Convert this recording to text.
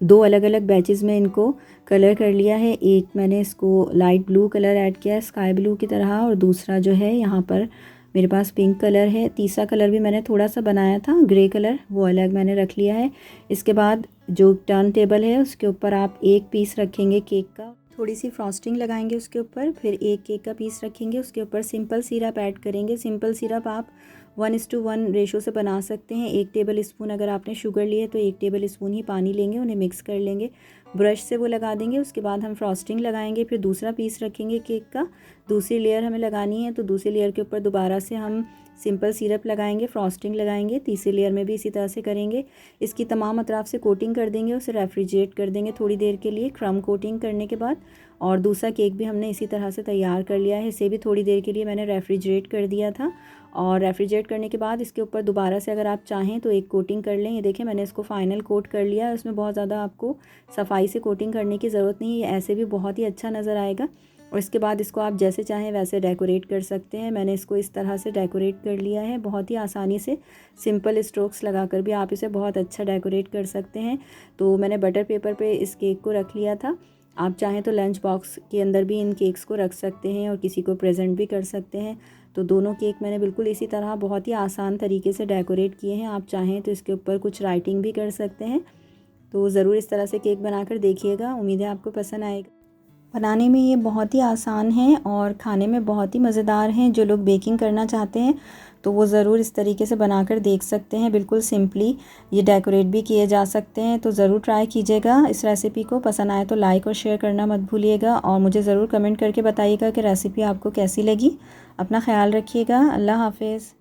दो अलग अलग बैचेस में इनको कलर कर लिया है। एक मैंने इसको लाइट ब्लू कलर ऐड किया है स्काई ब्लू की तरह, और दूसरा जो है यहाँ पर मेरे पास पिंक कलर है। तीसरा कलर भी मैंने थोड़ा सा बनाया था ग्रे कलर, वो अलग मैंने रख लिया है। इसके बाद जो टर्न टेबल है उसके ऊपर आप एक पीस रखेंगे केक का, थोड़ी सी फ्रॉस्टिंग लगाएंगे उसके ऊपर, फिर एक केक का पीस रखेंगे, उसके ऊपर सिंपल सिरप ऐड करेंगे। सिंपल सिरप आप 1:1 रेशो से बना सकते हैं। 1 टेबल स्पून अगर आपने शुगर ली है तो 1 टेबल स्पून ही पानी लेंगे, उन्हें मिक्स कर लेंगे, ब्रश से वो लगा देंगे। उसके बाद हम फ्रॉस्टिंग लगाएंगे, फिर दूसरा पीस रखेंगे केक का, दूसरी लेयर हमें लगानी है तो दूसरी लेयर के ऊपर दोबारा से हम सिंपल सिरप लगाएंगे, फ्रॉस्टिंग लगाएंगे, तीसरी लेयर में भी इसी तरह से करेंगे। इसकी तमाम अतराफ से कोटिंग कर देंगे, उसे रेफ्रिजरेट कर देंगे थोड़ी देर के लिए क्रम कोटिंग करने के बाद। और दूसरा केक भी हमने इसी तरह से तैयार कर लिया है, इसे भी थोड़ी देर के लिए मैंने रेफ्रिजरेट कर दिया था। और रेफ्रिजरेट करने के बाद इसके ऊपर दोबारा से अगर आप चाहें तो एक कोटिंग कर लें। ये देखें मैंने इसको फाइनल कोट कर लिया है, उसमें बहुत ज़्यादा आपको सफाई से कोटिंग करने की ज़रूरत नहीं है, ऐसे भी बहुत ही अच्छा नज़र आएगा। और इसके बाद इसको आप जैसे चाहें वैसे डेकोरेट कर सकते हैं। मैंने इसको इस तरह से डेकोरेट कर लिया है, बहुत ही आसानी से सिंपल स्ट्रोक्स लगाकर भी आप इसे बहुत अच्छा डेकोरेट कर सकते हैं। तो मैंने बटर पेपर पे इस केक को रख लिया था। आप चाहें तो लंच बॉक्स के अंदर भी इन केक्स को रख सकते हैं और किसी को प्रेजेंट भी कर सकते हैं। तो दोनों केक मैंने बिल्कुल इसी तरह बहुत ही आसान तरीके से डेकोरेट किए हैं। आप चाहें तो इसके ऊपर कुछ राइटिंग भी कर सकते हैं। तो ज़रूर इस तरह से केक बनाकर देखिएगा, उम्मीद है आपको पसंद आएगा। बनाने में ये बहुत ही आसान है और खाने में बहुत ही मज़ेदार हैं। जो लोग बेकिंग करना चाहते हैं तो वो ज़रूर इस तरीके से बनाकर देख सकते हैं। बिल्कुल सिंपली ये डेकोरेट भी किए जा सकते हैं, तो ज़रूर ट्राई कीजिएगा इस रेसिपी को। पसंद आए तो लाइक और शेयर करना मत भूलिएगा, और मुझे ज़रूर कमेंट करके बताइएगा कि रेसिपी आपको कैसी लगी। अपना ख्याल रखिएगा। अल्लाह हाफ़िज़।